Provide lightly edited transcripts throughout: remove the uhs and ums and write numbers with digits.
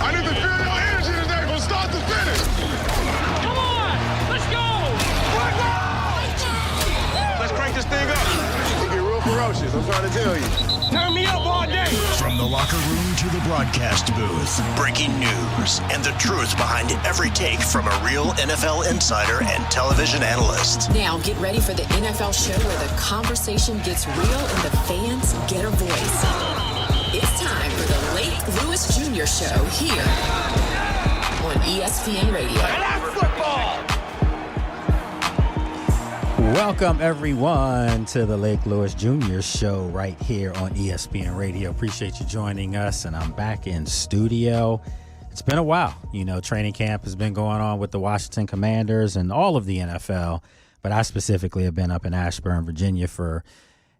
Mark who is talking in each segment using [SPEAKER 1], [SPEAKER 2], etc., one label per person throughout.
[SPEAKER 1] I need to feel your energy today from start to finish.
[SPEAKER 2] Come on, let's go.
[SPEAKER 1] Let's crank this thing up. It get real ferocious, I'm trying to tell you.
[SPEAKER 2] Turn me up all day.
[SPEAKER 3] From the locker room to the broadcast booth, breaking news and the truth behind every take from a real NFL insider and television analyst.
[SPEAKER 4] Now get ready for the NFL show where the conversation gets real and the fans get a voice. It's time for the Lake Lewis Jr. Show here on ESPN Radio.
[SPEAKER 2] That's football.
[SPEAKER 5] Welcome, everyone, to the Lake Lewis Jr. Show right here on ESPN Radio. Appreciate you joining us, and I'm back in studio. It's been a while. You know, training camp has been going on with the Washington Commanders and all of the NFL, but I specifically have been up in Ashburn, Virginia for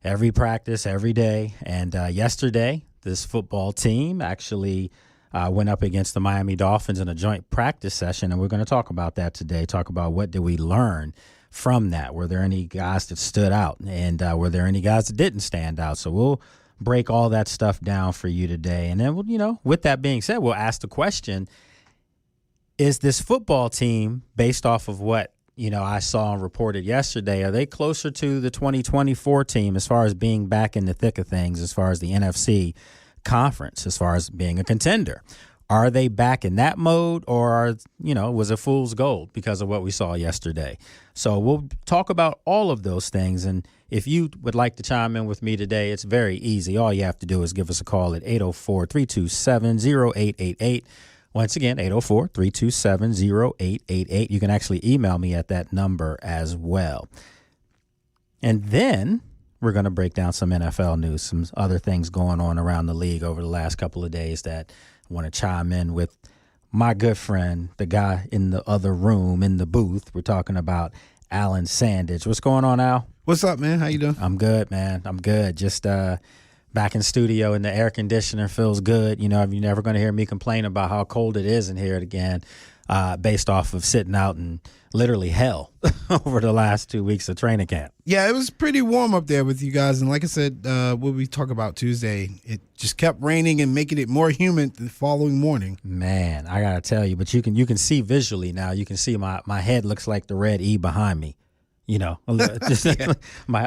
[SPEAKER 5] every practice, every day. And yesterday, this football team actually went up against the Miami Dolphins in a joint practice session, and we're going to talk about that today, talk about what did we learn from that. Were there any guys that stood out, and were there any guys that didn't stand out? So we'll break all that stuff down for you today. And then, you know, with that being said, we'll ask the question, is this football team, based off of what, you know, I saw and reported yesterday, are they closer to the 2024 team as far as being back in the thick of things, as far as the NFC conference, as far as being a contender? Are they back in that mode, or, was it fool's gold because of what we saw yesterday? So we'll talk about all of those things. And if you would like to chime in with me today, it's very easy. All you have to do is give us a call at 804-327-0888. Once again, 804-327-0888. You can actually email me at that number as well. And then we're going to break down some NFL news, some other things going on around the league over the last couple of days that I want to chime in with my good friend, the guy in the other room, in the booth. We're talking about Alan Sandage. What's going on, Al?
[SPEAKER 6] What's up, man? How you doing?
[SPEAKER 5] I'm good, man. I'm good. Just back in studio, and the air conditioner feels good. You know, you're never going to hear me complain about how cold it is in here again, based off of sitting out in literally hell over the last 2 weeks of training camp.
[SPEAKER 6] Yeah, it was pretty warm up there with you guys. And like I said, what we talk about Tuesday, it just kept raining and making it more humid the following morning.
[SPEAKER 5] Man, I got to tell you, but you can see visually now. You can see my head looks like the red E behind me. You know, just I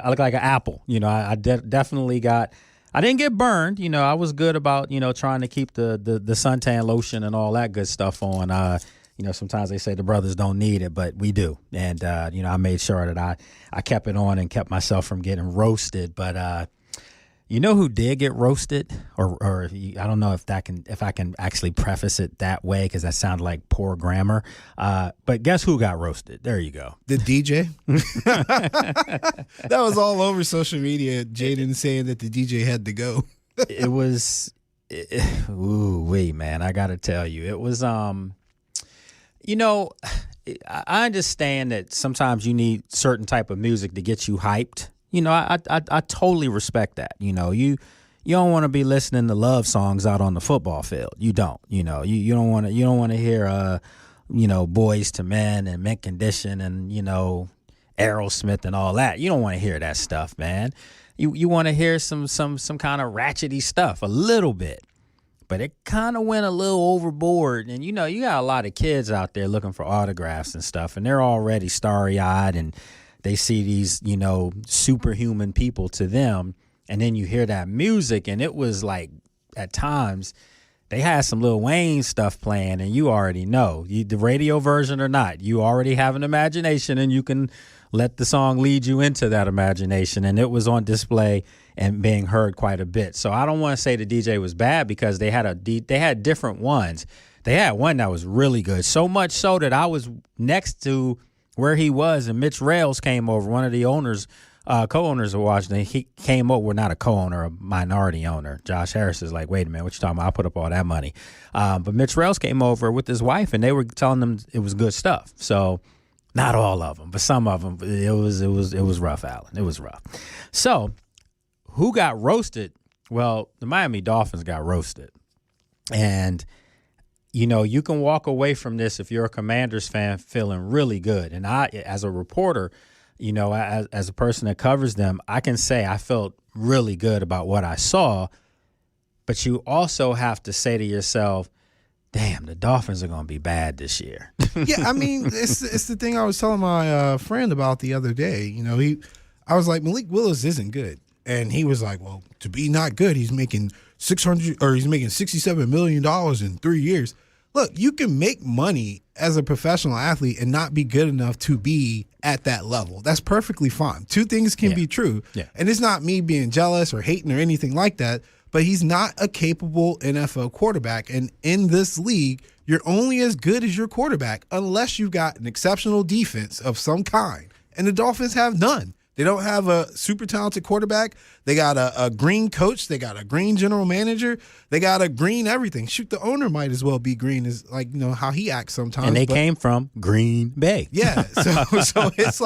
[SPEAKER 5] look like an apple. You know, I definitely got – I didn't get burned. You know, I was good about, trying to keep the suntan lotion and all that good stuff on. Sometimes they say the brothers don't need it, but we do. And, I made sure that I kept it on and kept myself from getting roasted. But you know who did get roasted? Or I don't know if I can actually preface it that way, because that sounded like poor grammar. But guess who got roasted? There you go.
[SPEAKER 6] The DJ. That was all over social media. Jaden saying that the DJ had to go.
[SPEAKER 5] It was, ooh-wee, man. I got to tell you, it was I understand that sometimes you need certain type of music to get you hyped. I totally respect that. You don't want to be listening to love songs out on the football field. You don't. You don't want to hear Boys to Men and Mint Condition and Aerosmith and all that. You don't want to hear that stuff, man. You want to hear some kind of ratchety stuff a little bit. But it kind of went a little overboard. And, you got a lot of kids out there looking for autographs and stuff, and they're already starry-eyed, and they see these, superhuman people to them. And then you hear that music, and it was like, at times, they had some Lil Wayne stuff playing, and you already know. The radio version or not, you already have an imagination, and you can let the song lead you into that imagination. And it was on display and being heard quite a bit. So I don't want to say the DJ was bad, because they had different ones. They had one that was really good, so much so that I was next to where he was, and Mitch Rales came over, one of the owners, co-owners of Washington. He came over, not a co-owner, a minority owner. Josh Harris is like, wait a minute, what you talking about? I put up all that money. But Mitch Rales came over with his wife, and they were telling them it was good stuff. So not all of them, but some of them, it was rough, Alan. It was rough. So who got roasted? Well, the Miami Dolphins got roasted. And, you can walk away from this if you're a Commanders fan feeling really good. And I, as a reporter, as a person that covers them, I can say I felt really good about what I saw. But you also have to say to yourself, damn, the Dolphins are going to be bad this year.
[SPEAKER 6] Yeah, I mean, it's the thing I was telling my friend about the other day. I was like, Malik Willis isn't good. And he was like, well, to be not good, he's making $67 million in 3 years. Look, you can make money as a professional athlete and not be good enough to be at that level. That's perfectly fine. Two things can be true. Yeah. And it's not me being jealous or hating or anything like that, but he's not a capable NFL quarterback. And in this league, you're only as good as your quarterback unless you've got an exceptional defense of some kind. And the Dolphins have none. They don't have a super talented quarterback. They got a green coach. They got a green general manager. They got a green everything. Shoot, the owner might as well be green, as how he acts sometimes.
[SPEAKER 5] And they came from Green Bay.
[SPEAKER 6] Yeah, so it's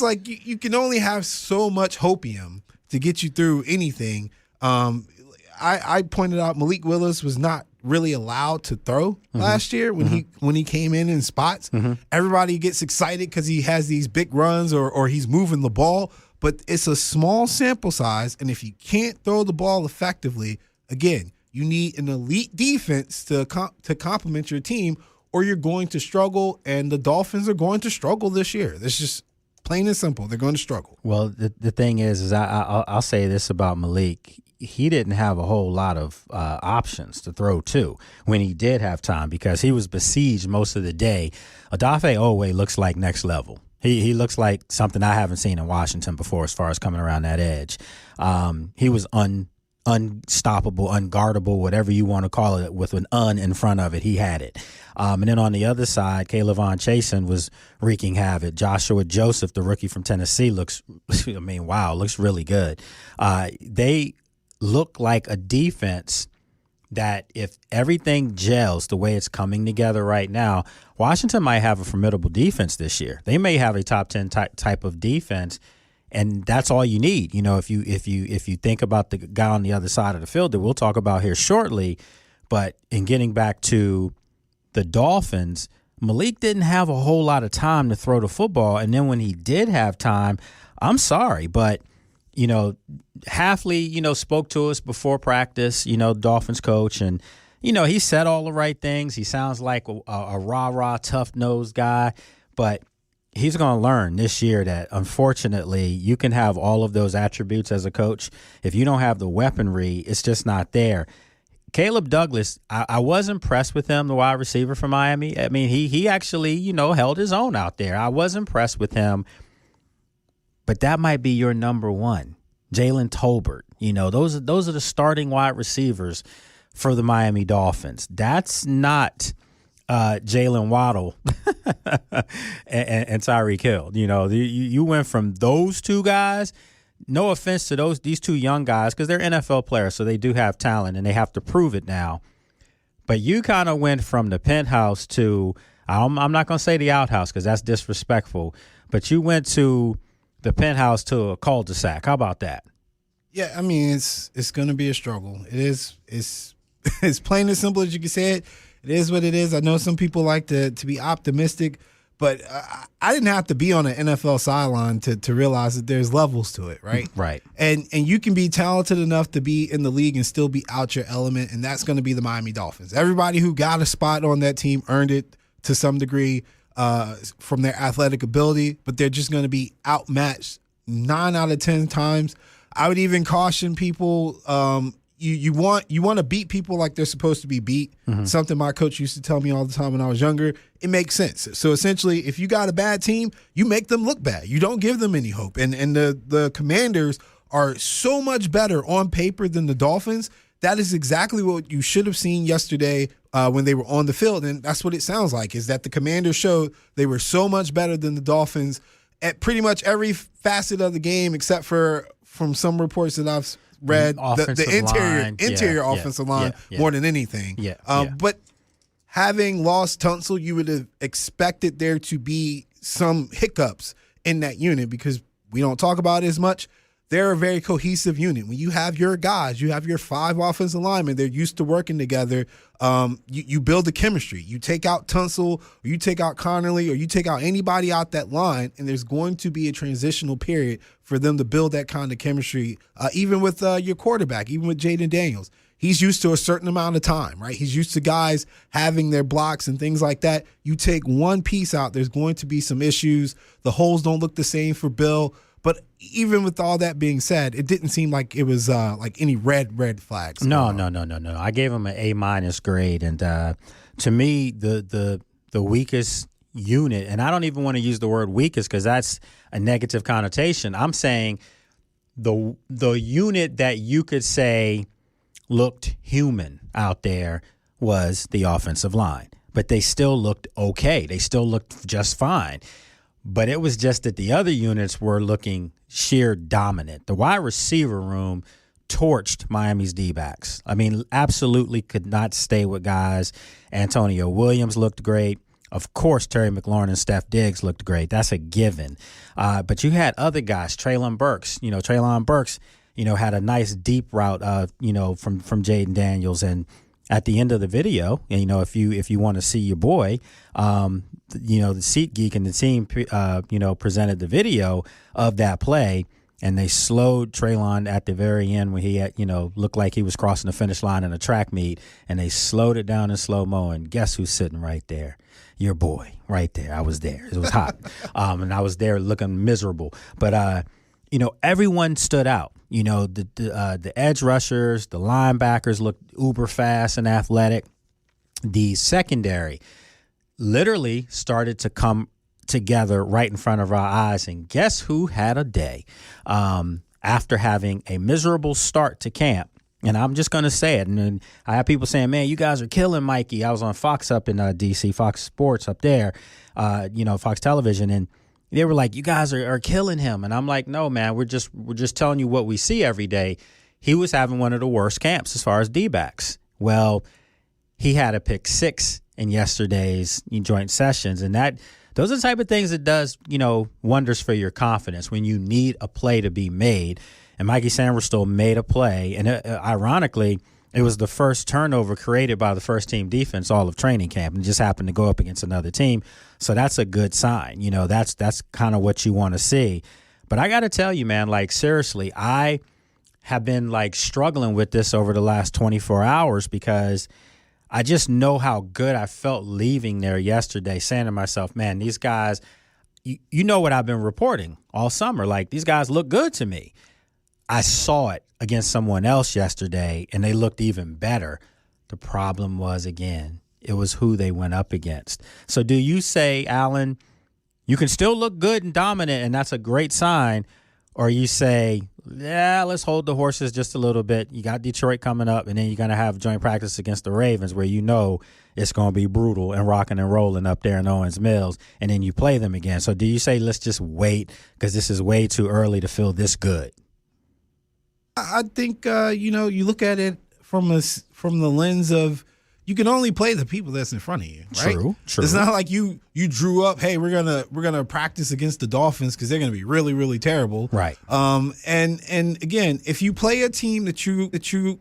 [SPEAKER 6] like you can only have so much hopium to get you through anything. I pointed out Malik Willis was not really allowed to throw last year when he came in spots. Everybody gets excited because he has these big runs or he's moving the ball, but it's a small sample size, and if you can't throw the ball effectively, again, you need an elite defense to complement your team, or you're going to struggle, and the Dolphins are going to struggle this year. That's just plain and simple. They're going to struggle.
[SPEAKER 5] Well, the thing is I'll say this about Malik. He didn't have a whole lot of options to throw to when he did have time, because he was besieged most of the day. Odafe Owe looks like next level. He looks like something I haven't seen in Washington before as far as coming around that edge. He was unstoppable, unguardable, whatever you want to call it, with an in front of it. He had it. And then on the other side, Kayvon Chasen was wreaking havoc. Joshua Joseph, the rookie from Tennessee, looks really good. They look like a defense that, if everything gels the way it's coming together right now, Washington might have a formidable defense this year. They may have a top 10 type of defense, and that's all you need. If you think about the guy on the other side of the field that we'll talk about here shortly, but in getting back to the Dolphins, Malik didn't have a whole lot of time to throw the football, and then when he did have time, I'm sorry, but Hafley, spoke to us before practice, Dolphins coach, and, he said all the right things. He sounds like a rah-rah, tough-nosed guy, but he's going to learn this year that, unfortunately, you can have all of those attributes as a coach. If you don't have the weaponry, it's just not there. Caleb Douglas, I was impressed with him, the wide receiver from Miami. I mean, he actually, held his own out there. I was impressed with him. But that might be your number one, Jalen Tolbert. Those are the starting wide receivers for the Miami Dolphins. That's not Jalen Waddle and Tyreek Hill. You went from those two guys. No offense to these two young guys, because they're NFL players, so they do have talent and they have to prove it now. But you kind of went from the penthouse to, I'm not going to say the outhouse because that's disrespectful, but you went to the penthouse to a cul-de-sac. How about that?
[SPEAKER 6] Yeah, I mean, it's going to be a struggle. It is. It's plain and simple as you can say it. It is what it is. I know some people like to be optimistic, but I didn't have to be on an NFL sideline to realize that there's levels to it, right?
[SPEAKER 5] Right.
[SPEAKER 6] And you can be talented enough to be in the league and still be out your element, and that's going to be the Miami Dolphins. Everybody who got a spot on that team earned it to some degree from their athletic ability, but they're just going to be outmatched 9 out of 10 times. I would even caution people, you want to beat people like they're supposed to be beat. Mm-hmm. Something my coach used to tell me all the time when I was younger. It makes sense. So essentially, if you got a bad team, you make them look bad. You don't give them any hope. And the Commanders are so much better on paper than the Dolphins. That is exactly what you should have seen yesterday when they were on the field. And that's what it sounds like, is that the Commanders showed they were so much better than the Dolphins at pretty much every facet of the game, except for, from some reports that I've read, the interior offensive line more than anything. But having lost Tunsil, you would have expected there to be some hiccups in that unit, because we don't talk about it as much. They're a very cohesive unit. When you have your guys, you have your 5 offensive linemen, they're used to working together. You build the chemistry. You take out Tunsil, or you take out Connerly, or you take out anybody out that line, and there's going to be a transitional period for them to build that kind of chemistry, even with your quarterback, even with Jaden Daniels. he's used to a certain amount of time, right? He's used to guys having their blocks and things like that. You take one piece out, there's going to be some issues. The holes don't look the same for Bill. But even with all that being said, it didn't seem like it was like any red flags.
[SPEAKER 5] No. I gave him an A- grade, and to me, the weakest unit, and I don't even want to use the word weakest because that's a negative connotation. I'm saying the unit that you could say looked human out there was the offensive line, but they still looked okay. They still looked just fine. But it was just that the other units were looking sheer dominant. The wide receiver room torched Miami's D-backs. I mean, absolutely could not stay with guys. Antonio Williams looked great. Of course, Terry McLaurin and Steph Diggs looked great. That's a given. But you had other guys, Treylon Burks. Treylon Burks, had a nice deep route, from Jaden Daniels. And at the end of the video, if you want to see your boy, the Seat Geek and the team, presented the video of that play, and they slowed Treylon at the very end when he had, looked like he was crossing the finish line in a track meet, and they slowed it down in slow-mo, and guess who's sitting right there? Your boy, right there. I was there. It was hot, and I was there looking miserable. But, everyone stood out. The edge rushers, the linebackers looked uber fast and athletic. The secondary literally started to come together right in front of our eyes. And guess who had a day? After having a miserable start to camp, and I'm just going to say it. And I have people saying, man, you guys are killing Mikey. I was on Fox up in D.C., Fox Sports up there, Fox Television, and they were like, you guys are killing him. And I'm like, no, man, we're just telling you what we see every day. He was having one of the worst camps as far as D-backs. Well, he had a pick 6 in yesterday's joint sessions, and those are the type of things that does, wonders for your confidence when you need a play to be made. And Mikey Sainristil made a play, and ironically, it was the first turnover created by the first team defense all of training camp, and just happened to go up against another team. So that's a good sign. That's kind of what you want to see. But I got to tell you, man, like seriously, I have been like struggling with this over the last 24 hours because I just know how good I felt leaving there yesterday, saying to myself, man, these guys, you know what I've been reporting all summer. Like, these guys look good to me. I saw it against someone else yesterday, and they looked even better. The problem was, again, it was who they went up against. So do you say, Alan, you can still look good and dominant, and that's a great sign, or you say, yeah, let's hold the horses just a little bit. You got Detroit coming up, and then you're going to have joint practice against the Ravens where it's going to be brutal and rocking and rolling up there in Owens Mills, and then you play them again. So do you say, let's just wait because this is way too early to feel this good?
[SPEAKER 6] I think, you look at it from the lens of you can only play the people that's in front of you, right?
[SPEAKER 5] True.
[SPEAKER 6] It's not like you drew up, hey, we're gonna practice against the Dolphins because they're gonna be really, really terrible,
[SPEAKER 5] right?
[SPEAKER 6] And again, if you play a team that you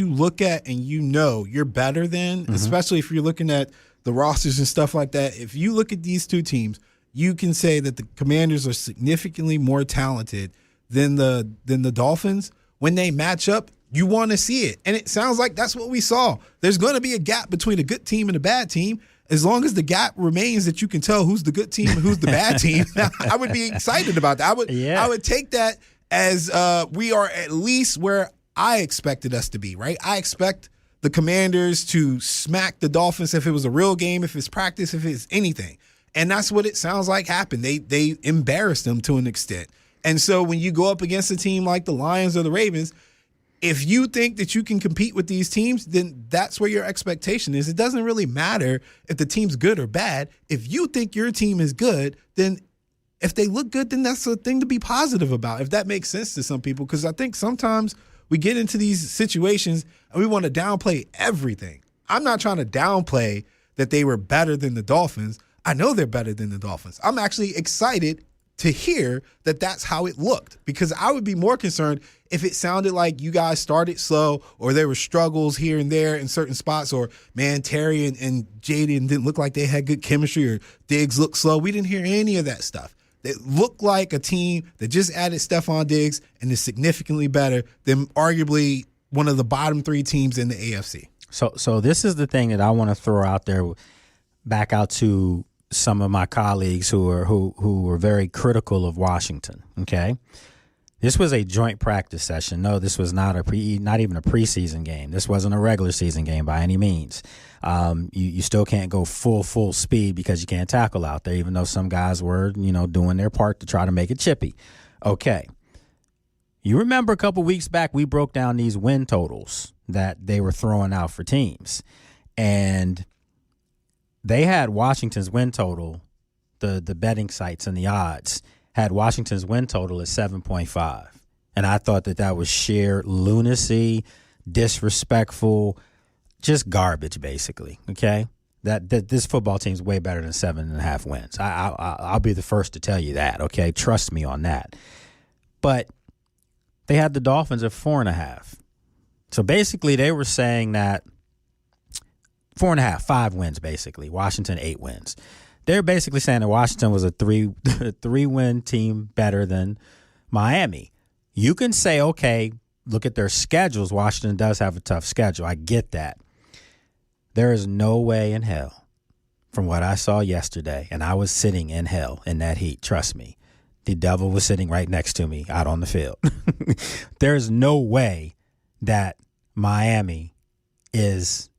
[SPEAKER 6] look at and you're better than, especially if you're looking at the rosters and stuff like that, if you look at these two teams, you can say that the Commanders are significantly more talented than the Dolphins. When they match up, you want to see it. And it sounds like that's what we saw. There's going to be a gap between a good team and a bad team. As long as the gap remains that you can tell who's the good team and who's the bad team, I would be excited about that. I would take that as we are at least where I expected us to be, right? I expect the Commanders to smack the Dolphins if it was a real game, if it's practice, if it's anything. And that's what it sounds like happened. They embarrassed them to an extent. And so when you go up against a team like the Lions or the Ravens, if you think that you can compete with these teams, then that's where your expectation is. It doesn't really matter if the team's good or bad. If you think your team is good, then if they look good, then that's a thing to be positive about, if that makes sense to some people. Because I think sometimes we get into these situations and we want to downplay everything. I'm not trying to downplay that they were better than the Dolphins. I know they're better than the Dolphins. I'm actually excited to hear that that's how it looked, because I would be more concerned if it sounded like you guys started slow or there were struggles here and there in certain spots, or, man, Terry and Jaden didn't look like they had good chemistry, or Diggs looked slow. We didn't hear any of that stuff. It looked like a team that just added Stephon Diggs and is significantly better than arguably one of the bottom 3 teams in the AFC.
[SPEAKER 5] So this is the thing that I want to throw out there, back out to some of my colleagues who were very critical of Washington. Okay, this was a joint practice session. No, this was not even a preseason game. This wasn't a regular season game by any means. You still can't go full speed because you can't tackle out there, even though some guys were doing their part to try to make it chippy. Okay. You remember a couple weeks back, we broke down these win totals that they were throwing out for teams. And they had Washington's win total, the betting sites and the odds, had Washington's win total at 7.5. And I thought that was sheer lunacy, disrespectful, just garbage, basically, okay? That this football team's way better than 7.5 wins. I'll be the first to tell you that, okay? Trust me on that. But they had the Dolphins at 4.5. So basically they were saying that 4.5, 5 wins basically. Washington 8 wins. They're basically saying that Washington was a 3-win team better than Miami. You can say, okay, look at their schedules. Washington does have a tough schedule. I get that. There is no way in hell, from what I saw yesterday, and I was sitting in hell in that heat, trust me. The devil was sitting right next to me out on the field. There's no way that Miami is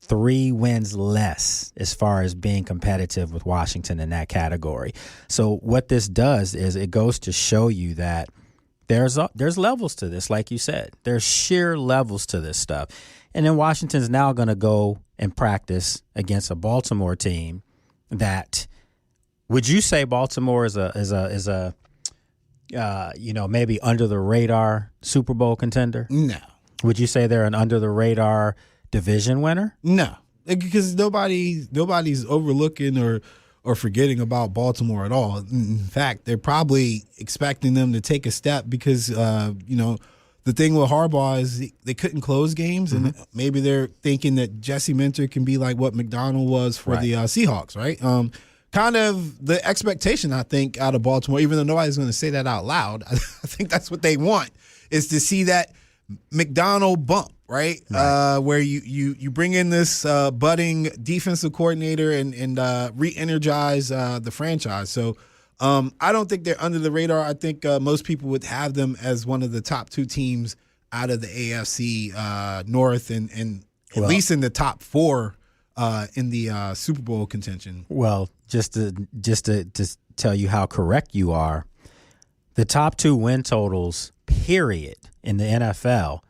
[SPEAKER 5] 3 wins less as far as being competitive with Washington in that category. So what this does is it goes to show you that there's levels to this, like you said. There's sheer levels to this stuff. And then Washington's now going to go and practice against a Baltimore team that, would you say Baltimore is a maybe under the radar Super Bowl contender?
[SPEAKER 6] No.
[SPEAKER 5] Would you say they're an under the radar division winner?
[SPEAKER 6] No, because nobody's overlooking or forgetting about Baltimore at all. In fact, they're probably expecting them to take a step because the thing with Harbaugh is they couldn't close games, and maybe they're thinking that Jesse Minter can be like what McDonald was for the Seahawks, right? Kind of the expectation, I think, out of Baltimore, even though nobody's going to say that out loud, I think that's what they want, is to see that McDonald bump, right? Where you bring in this budding defensive coordinator and re-energize the franchise. So I don't think they're under the radar. I think most people would have them as one of the top 2 teams out of the AFC North and at least in the top 4 in the Super Bowl contention.
[SPEAKER 5] Well, just to tell you how correct you are, the top 2 win totals, period, in the NFL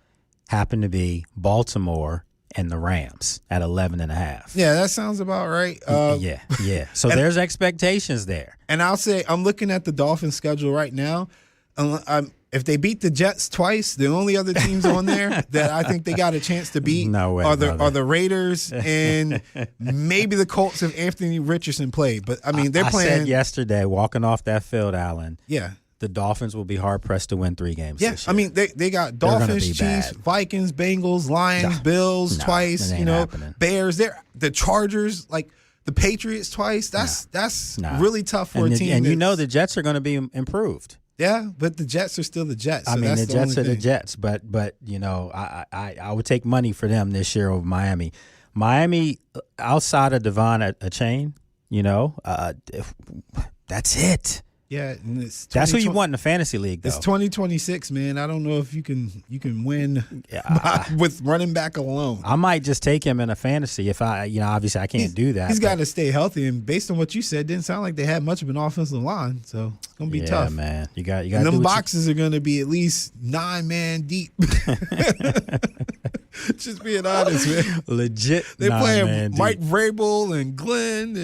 [SPEAKER 5] happen to be Baltimore and the Rams at 11.5.
[SPEAKER 6] Yeah, that sounds about right.
[SPEAKER 5] Yeah. So there's expectations there.
[SPEAKER 6] And I'll say I'm looking at the Dolphins' schedule right now. If they beat the Jets twice, the only other teams on there that I think they got a chance to beat are the Raiders and maybe the Colts if Anthony Richardson played. But, I mean, they're playing.
[SPEAKER 5] I said yesterday, walking off that field, Allen.
[SPEAKER 6] Yeah.
[SPEAKER 5] The Dolphins will be hard-pressed to win 3 games this year.
[SPEAKER 6] I mean, they got Dolphins, Chiefs, Vikings, Bengals, Lions, Bills twice,
[SPEAKER 5] happening.
[SPEAKER 6] Bears. The Chargers, like the Patriots twice. That's really tough for a team.
[SPEAKER 5] And the Jets are going to be improved.
[SPEAKER 6] Yeah, but the Jets are still the Jets. So
[SPEAKER 5] the Jets are the Jets, but I would take money for them this year over Miami. Miami, outside of Devon Achane, that's it.
[SPEAKER 6] Yeah, and
[SPEAKER 5] that's who you want in the fantasy league, though.
[SPEAKER 6] It's 2026, man. I don't know if you can win with running back alone.
[SPEAKER 5] I might just take him in a fantasy if obviously I can't do that.
[SPEAKER 6] He's got to stay healthy, and based on what you said, it didn't sound like they had much of an offensive line, so it's gonna be tough.
[SPEAKER 5] Yeah, man. You got.
[SPEAKER 6] And them boxes are gonna be at least 9 man deep. Just being honest, man.
[SPEAKER 5] Legit.
[SPEAKER 6] They're playing Mike Vrabel and Glenn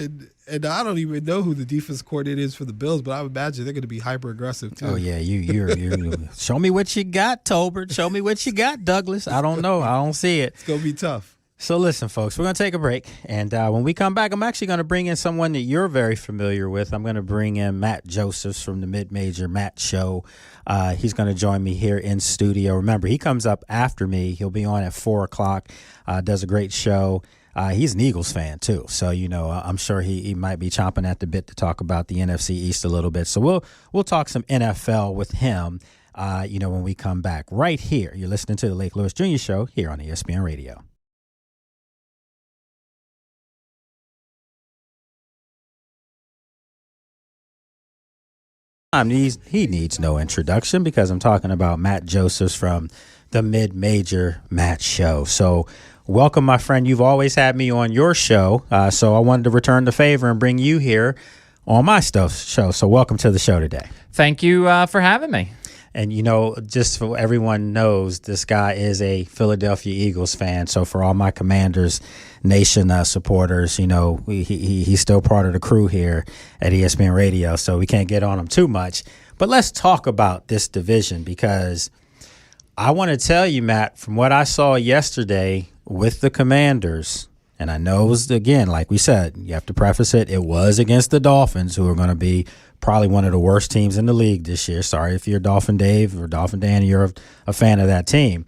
[SPEAKER 6] and I don't even know who the defense coordinator is for the Bills, but I would imagine they're going to be hyper aggressive too.
[SPEAKER 5] Oh yeah, you're show me what you got, Tolbert. Show me what you got, Douglas. I don't know. I don't see it.
[SPEAKER 6] It's going to be tough.
[SPEAKER 5] So listen, folks, we're going to take a break, and when we come back, I'm actually going to bring in someone that you're very familiar with. I'm going to bring in Matt Josephs from the Mid-Major Matt Show. He's going to join me here in studio. Remember, he comes up after me. He'll be on at 4 o'clock. Does a great show. He's an Eagles fan, too. So, I'm sure he might be chomping at the bit to talk about the NFC East a little bit. So we'll talk some NFL with him. when we come back right here. You're listening to the Lake Lewis Jr. Show here on ESPN Radio. He needs no introduction because I'm talking about Matt Josephs from the Mid-Major Matt Show. So welcome, my friend. You've always had me on your show, so I wanted to return the favor and bring you here on my show. So welcome to the show today.
[SPEAKER 7] Thank you for having me.
[SPEAKER 5] And, just so everyone knows, this guy is a Philadelphia Eagles fan. So for all my Commanders Nation supporters, he's still part of the crew here at ESPN Radio. So we can't get on him too much. But let's talk about this division, because I want to tell you, Matt, from what I saw yesterday with the Commanders, and I know it was, again, like we said, you have to preface it, it was against the Dolphins, who are going to be probably one of the worst teams in the league this year. Sorry if you're Dolphin Dave or Dolphin Dan, you're a fan of that team.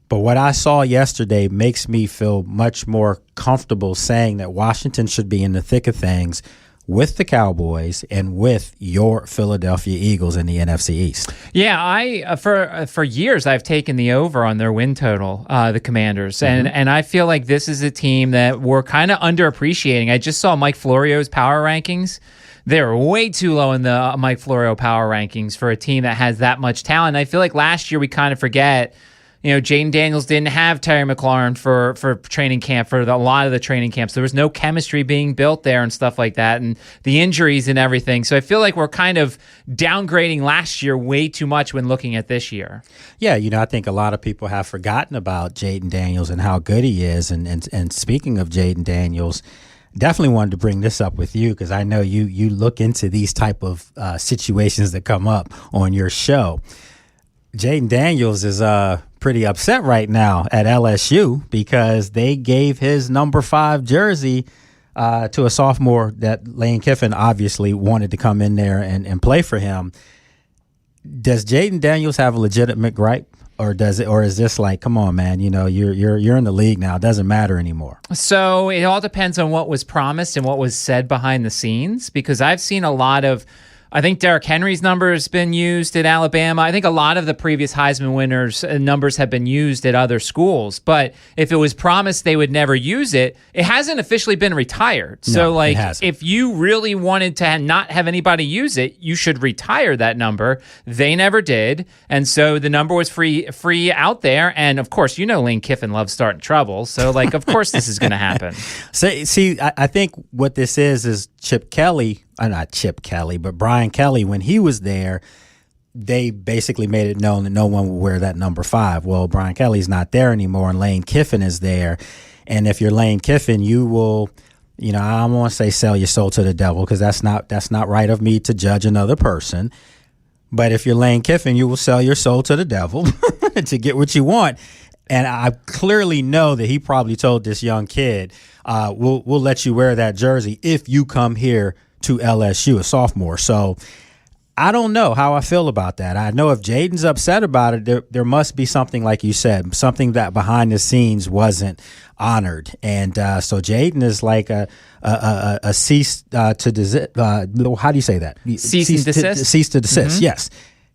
[SPEAKER 5] But what I saw yesterday makes me feel much more comfortable saying that Washington should be in the thick of things with the Cowboys and with your Philadelphia Eagles in the NFC East.
[SPEAKER 7] Yeah, I for years I've taken the over on their win total, the Commanders, and I feel like this is a team that we're kind of underappreciating. I just saw Mike Florio's power rankings. They're way too low in the Mike Florio power rankings for a team that has that much talent. I feel like last year we kind of forget, Jaden Daniels didn't have Terry McLaurin for training camp, for a lot of the training camps. There was no chemistry being built there and stuff like that, and the injuries and everything. So I feel like we're kind of downgrading last year way too much when looking at this year.
[SPEAKER 5] Yeah, I think a lot of people have forgotten about Jaden Daniels and how good he is. And speaking of Jaden Daniels, definitely wanted to bring this up with you because I know you look into these type of situations that come up on your show. Jaden Daniels is pretty upset right now at LSU because they gave his number 5 jersey to a sophomore that Lane Kiffin obviously wanted to come in there and play for him. Does Jaden Daniels have a legitimate gripe? Or is this like, come on, man, you're in the league now. It doesn't matter anymore.
[SPEAKER 7] So it all depends on what was promised and what was said behind the scenes, because I've seen a lot of, I think Derrick Henry's number has been used at Alabama. I think a lot of the previous Heisman winners' numbers have been used at other schools. But if it was promised they would never use it, it hasn't officially been retired. So, if you really wanted to not have anybody use it, you should retire that number. They never did. And so the number was free out there. And, of course, Lane Kiffin loves starting trouble. So, of course this is going to happen.
[SPEAKER 5] See, I think what this is Chip Kelly, not Chip Kelly, but Brian Kelly, when he was there, they basically made it known that no one would wear that number 5. Well, Brian Kelly's not there anymore, and Lane Kiffin is there. And if you're Lane Kiffin, you will, I don't want to say sell your soul to the devil, because that's not right of me to judge another person. But if you're Lane Kiffin, you will sell your soul to the devil to get what you want. And I clearly know that he probably told this young kid, we'll let you wear that jersey if you come here to LSU, a sophomore. So I don't know how I feel about that. I know if Jaden's upset about it, there must be something, like you said, something that behind the scenes wasn't honored. And so Jaden is like a cease to desist. How do you say that?
[SPEAKER 7] Cease and desist?
[SPEAKER 5] Cease to desist, yes.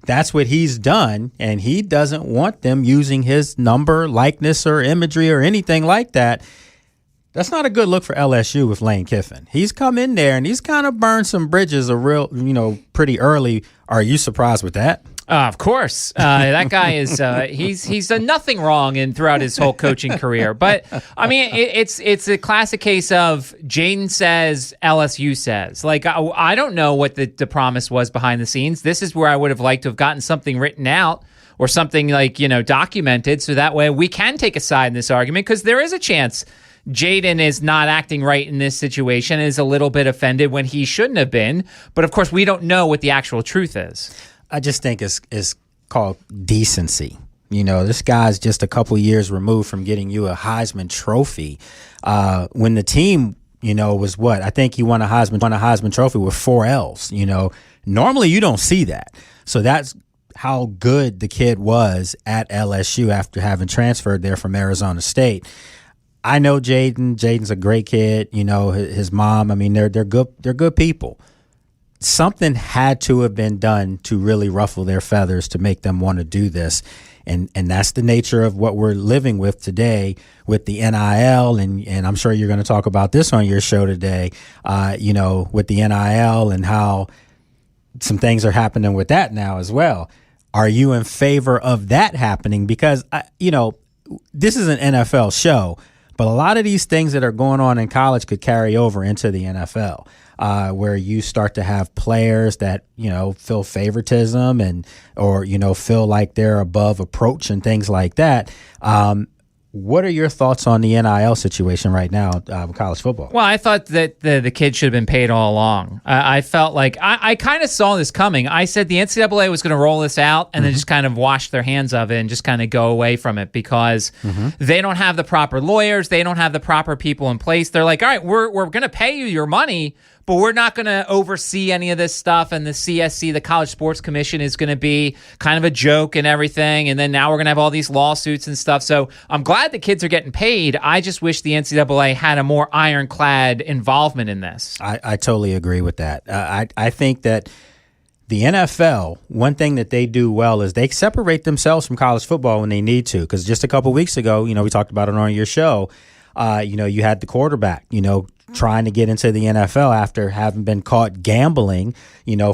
[SPEAKER 5] That's what he's done, and he doesn't want them using his number, likeness, or imagery or anything like that. That's not a good look for LSU with Lane Kiffin. He's come in there and he's kind of burned some bridges pretty early. Are you surprised with that?
[SPEAKER 7] Of course. That guy is he's done nothing wrong throughout his whole coaching career. But I mean, it's a classic case of Jaden says, LSU says. I don't know what the promise was behind the scenes. This is where I would have liked to have gotten something written out or something documented, so that way we can take a side in this argument, because there is a chance Jaden is not acting right in this situation, is a little bit offended when he shouldn't have been. But of course, we don't know what the actual truth is.
[SPEAKER 5] I just think it's called decency. This guy's just a couple years removed from getting you a Heisman Trophy. When the team, was what? I think he won a Heisman Trophy with 4 L's. Normally you don't see that. So that's how good the kid was at LSU after having transferred there from Arizona State. I know Jaden. Jaden's a great kid. His mom. I mean, they're good people. something had to have been done to really ruffle their feathers to make them want to do this. And that's the nature of what we're living with today with the NIL. And I'm sure you're going to talk about this on your show today, with the NIL and how some things are happening with that now as well. Are you in favor of that happening? Because, this is an NFL show, but a lot of these things that are going on in college could carry over into the NFL. Where you start to have players that, feel favoritism or feel like they're above approach and things like that. What are your thoughts on the NIL situation right now with college football?
[SPEAKER 7] Well, I thought that the kids should have been paid all along. I felt like I kind of saw this coming. I said the NCAA was going to roll this out and then just kind of wash their hands of it and just kind of go away from it because they don't have the proper lawyers. They don't have the proper people in place. They're like, all right, we're going to pay you your money, but we're not going to oversee any of this stuff. And the CSC, the College Sports Commission, is going to be kind of a joke and everything. And then now we're going to have all these lawsuits and stuff. So I'm glad the kids are getting paid. I just wish the NCAA had a more ironclad involvement in this.
[SPEAKER 5] I totally agree with that. I think that the NFL, one thing that they do well is they separate themselves from college football when they need to. Because just a couple weeks ago, we talked about it on your show. You had the quarterback, trying to get into the NFL after having been caught gambling,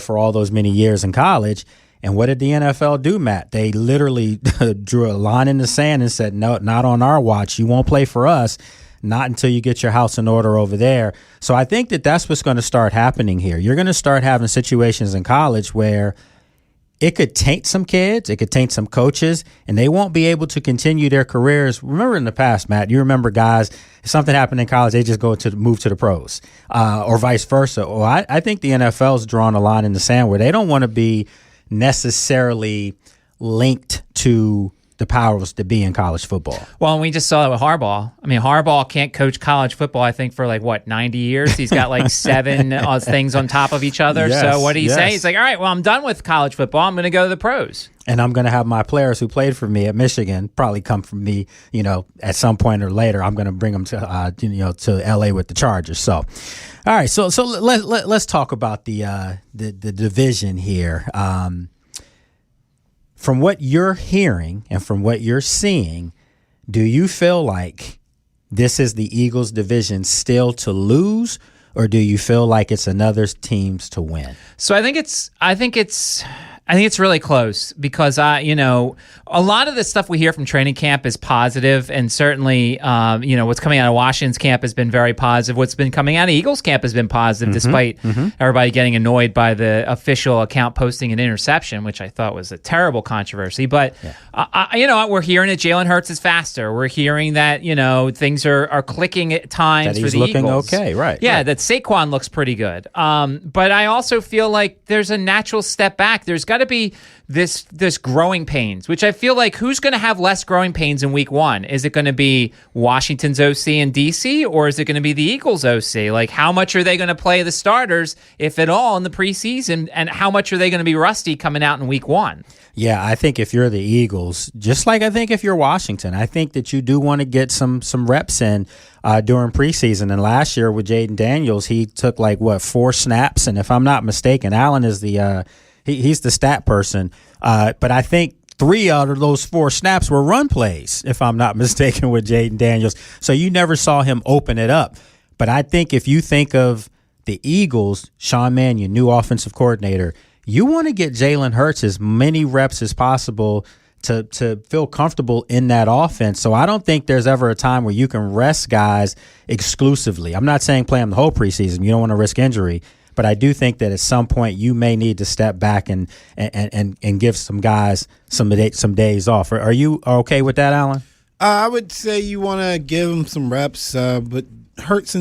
[SPEAKER 5] for all those many years in college. And what did the NFL do, Matt? They literally drew a line in the sand and said, no, not on our watch. You won't play for us, not until you get your house in order over there. So I think that that's what's going to start happening here. You're going to start having situations in college where it could taint some kids, it could taint some coaches, and they won't be able to continue their careers. Remember in the past, Matt, you remember guys, if something happened in college, they just move to the pros, or vice versa. Or I think the NFL's drawn a line in the sand where they don't want to be necessarily linked to the powers to be in college football.
[SPEAKER 7] Well, and we just saw that with Harbaugh. I mean, Harbaugh can't coach college football, I think, for 90 years. He's got 7 things on top of each other.
[SPEAKER 5] Yes,
[SPEAKER 7] so what do you say? He's like, all right, well, I'm done with college football. I'm going to go to the pros.
[SPEAKER 5] And I'm going to have my players who played for me at Michigan probably come from me, at some point or later. I'm going to bring them to, to LA with the Chargers. So, all right. So let's talk about the division here. From what you're hearing and from what you're seeing, do you feel like this is the Eagles' division still to lose, or do you feel like it's another team's to win?
[SPEAKER 7] So I think it's really close because a lot of the stuff we hear from training camp is positive, and certainly what's coming out of Washington's camp has been very positive. What's been coming out of Eagles camp has been positive, despite everybody getting annoyed by the official account posting an interception, which I thought was a terrible controversy. But we're hearing that Jalen Hurts is faster. We're hearing that things are clicking at times for the Eagles.
[SPEAKER 5] He's looking okay, right?
[SPEAKER 7] Yeah,
[SPEAKER 5] right.
[SPEAKER 7] That Saquon looks pretty good. But I also feel like there's a natural step back. There's got to be this growing pains, which I feel like who's going to have less growing pains in week 1? Is it going to be Washington's OC and DC, or is it going to be the Eagles OC? Like, how much are they going to play the starters, if at all, in the preseason, and how much are they going to be rusty coming out in week 1?
[SPEAKER 5] Yeah, I think if you're the Eagles, just like I think if you're Washington, I think that you do want to get some reps in during preseason. And last year with Jaden Daniels, he took 4 snaps, and if I'm not mistaken, Allen is the he's the stat person. But I think 3 out of those 4 snaps were run plays, if I'm not mistaken, with Jaden Daniels. So you never saw him open it up. But I think if you think of the Eagles, Sean Mannion, new offensive coordinator, you want to get Jalen Hurts as many reps as possible to feel comfortable in that offense. So I don't think there's ever a time where you can rest guys exclusively. I'm not saying play them the whole preseason. You don't want to risk injury. But I do think that at some point you may need to step back and give some guys some days off. Are you okay with that, Alan?
[SPEAKER 6] I would say you want to give them some reps, but Hurts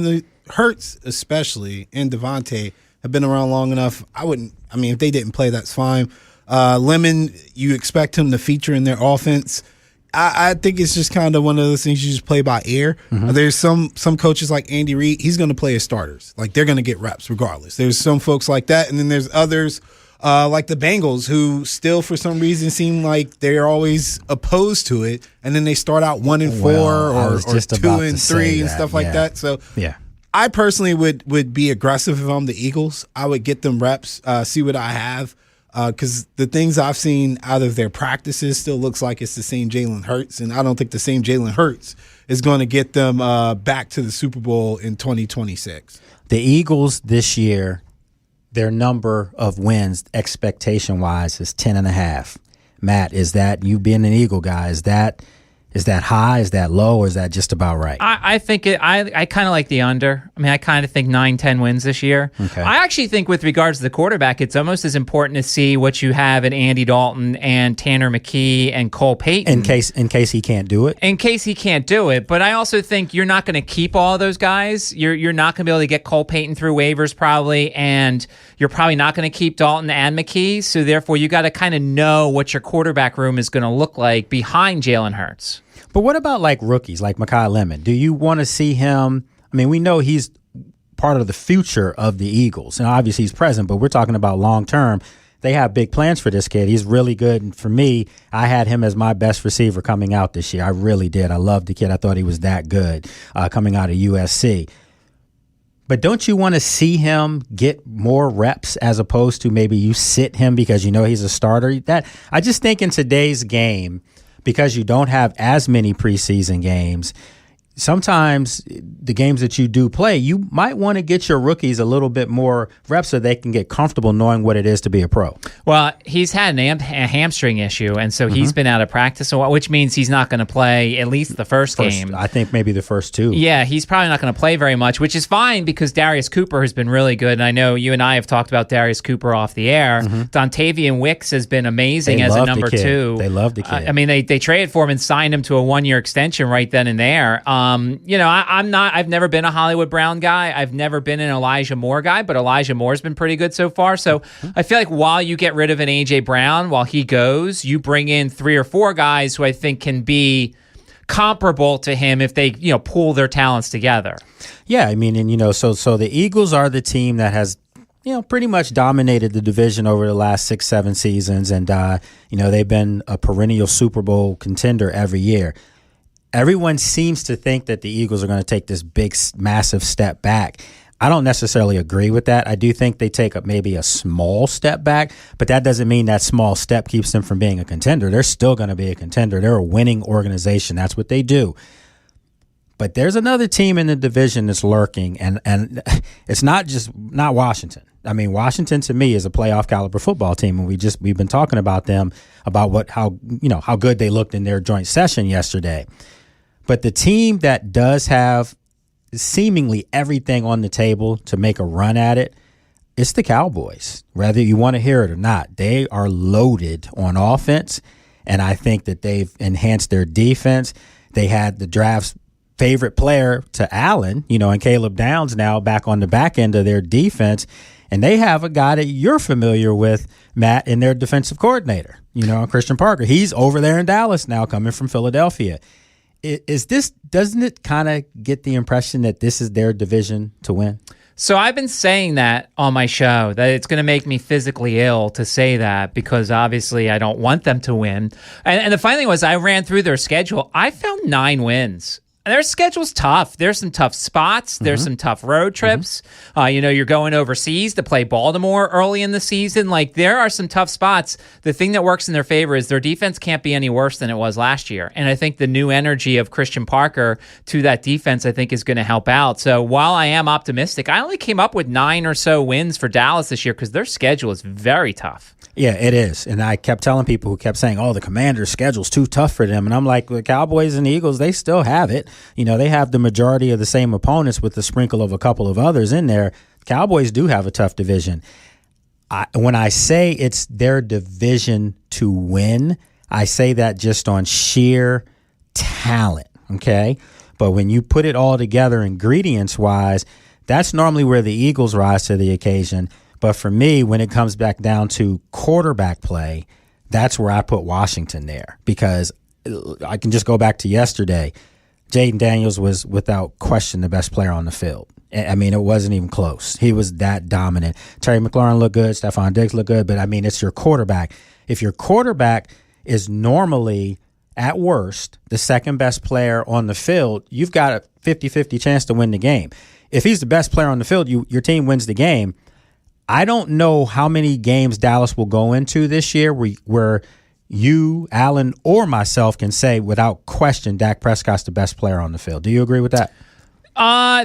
[SPEAKER 6] especially and Devontae have been around long enough. If they didn't play, that's fine. Lemon, you expect him to feature in their offense. I think it's just kind of one of those things you just play by ear. There's some coaches like Andy Reid, he's going to play his starters. They're going to get reps regardless. There's some folks like that, and then there's others like the Bengals who still for some reason seem like they're always opposed to it, and then they start out 1-4 or 2-3 and stuff like that. So
[SPEAKER 5] yeah.
[SPEAKER 6] I personally would be aggressive if I'm the Eagles. I would get them reps, see what I have, because the things I've seen out of their practices still looks like it's the same Jalen Hurts, and I don't think the same Jalen Hurts is going to get them back to the Super Bowl in 2026.
[SPEAKER 5] The Eagles this year, their number of wins expectation-wise is 10.5. Matt, is that, you being an Eagle guy, is that high? Is that low? Or is that just about right?
[SPEAKER 7] I think I kind of like the under. I mean, I kind of think 9-10 wins this year.
[SPEAKER 5] Okay.
[SPEAKER 7] I actually think with regards to the quarterback, it's almost as important to see what you have in Andy Dalton and Tanner McKee and Cole Payton.
[SPEAKER 5] In case he can't do it?
[SPEAKER 7] In case he can't do it. But I also think you're not going to keep all those guys. You're not going to be able to get Cole Payton through waivers probably, and you're probably not going to keep Dalton and McKee. So therefore, you got to kind of know what your quarterback room is going to look like behind Jalen Hurts.
[SPEAKER 5] But what about like rookies like Mekhi Lemon? Do you want to see him? I mean, we know he's part of the future of the Eagles, and obviously he's present, but we're talking about long term. They have big plans for this kid. He's really good. And for me, I had him as my best receiver coming out this year. I really did. I loved the kid. I thought he was that good coming out of USC. But don't you want to see him get more reps as opposed to maybe you sit him because you know he's a starter? That I just think in today's game, because you don't have as many preseason games, sometimes the games that you do play, you might want to get your rookies a little bit more reps so they can get comfortable knowing what it is to be a pro.
[SPEAKER 7] Well, he's had a hamstring issue, and so he's been out of practice a while, which means he's not going to play at least the first game.
[SPEAKER 5] I think maybe the first two.
[SPEAKER 7] Yeah, he's probably not going to play very much, which is fine because Darius Cooper has been really good, and I know you and I have talked about Darius Cooper off the air. Dontavian Wicks has been amazing as a number two.
[SPEAKER 5] They love the kid.
[SPEAKER 7] I mean, they traded for him and signed him to a 1-year extension right then and there. I've never been a Hollywood Brown guy. I've never been an Elijah Moore guy, but Elijah Moore's been pretty good so far. So I feel like while you get rid of an A.J. Brown, while he goes, you bring in 3 or 4 guys who I think can be comparable to him if they, pool their talents together.
[SPEAKER 5] Yeah, I mean, and so the Eagles are the team that has pretty much dominated the division over the last 6-7 seasons, and they've been a perennial Super Bowl contender every year. Everyone seems to think that the Eagles are going to take this big, massive step back. I don't necessarily agree with that. I do think they take maybe a small step back, but that doesn't mean that small step keeps them from being a contender. They're still going to be a contender. They're a winning organization. That's what they do. But there's another team in the division that's lurking, and it's not Washington. I mean, Washington to me is a playoff caliber football team, and we've been talking about them, about how good they looked in their joint session yesterday. But the team that does have seemingly everything on the table to make a run at it, it's the Cowboys. Whether you want to hear it or not, they are loaded on offense, and I think that they've enhanced their defense. They had the draft's favorite player to Allen, and Caleb Downs now back on the back end of their defense, and they have a guy that you're familiar with, Matt, in their defensive coordinator, Christian Parker. He's over there in Dallas now, coming from Philadelphia. Doesn't it kind of get the impression that this is their division to win?
[SPEAKER 7] So I've been saying that on my show, that it's going to make me physically ill to say that because obviously I don't want them to win. And the funny thing was I ran through their schedule. I found 9 wins. And their schedule's tough. There's some tough spots. There's some tough road trips. You're going overseas to play Baltimore early in the season. Like, there are some tough spots. The thing that works in their favor is their defense can't be any worse than it was last year. And I think the new energy of Christian Parker to that defense, I think, is going to help out. So while I am optimistic, I only came up with 9 or so wins for Dallas this year because their schedule is very tough.
[SPEAKER 5] Yeah, it is. And I kept telling people who kept saying, the Commanders' schedule's too tough for them. And I'm like, the Cowboys and the Eagles, they still have it. They have the majority of the same opponents with the sprinkle of a couple of others in there. Cowboys do have a tough division. When I say it's their division to win, I say that just on sheer talent, okay? But when you put it all together ingredients-wise, that's normally where the Eagles rise to the occasion. But for me, when it comes back down to quarterback play, that's where I put Washington there, because I can just go back to yesterday. Jaden Daniels was without question the best player on the field. I mean, it wasn't even close. He was that dominant. Terry McLaurin looked good. Stephon Diggs looked good. But, I mean, it's your quarterback. If your quarterback is normally, at worst, the second best player on the field, you've got a 50-50 chance to win the game. if he's the best player on the field, your team wins the game. I don't know how many games Dallas will go into this year where you, Alan, or myself can say without question Dak Prescott's the best player on the field. Do you agree with that?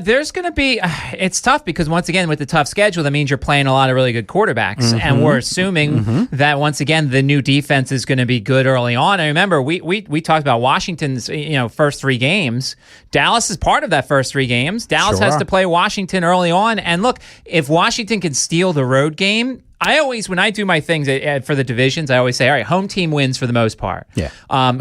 [SPEAKER 7] There's going to be, it's tough because once again, with the tough schedule, that means you're playing a lot of really good quarterbacks. And we're assuming that once again, the new defense is going to be good early on. And remember, we talked about Washington's, first 3 games. Dallas is part of that first 3 games. Dallas has to play Washington early on. And look, if Washington can steal the road game, when I do my things for the divisions, I always say, all right, home team wins for the most part.
[SPEAKER 5] Yeah.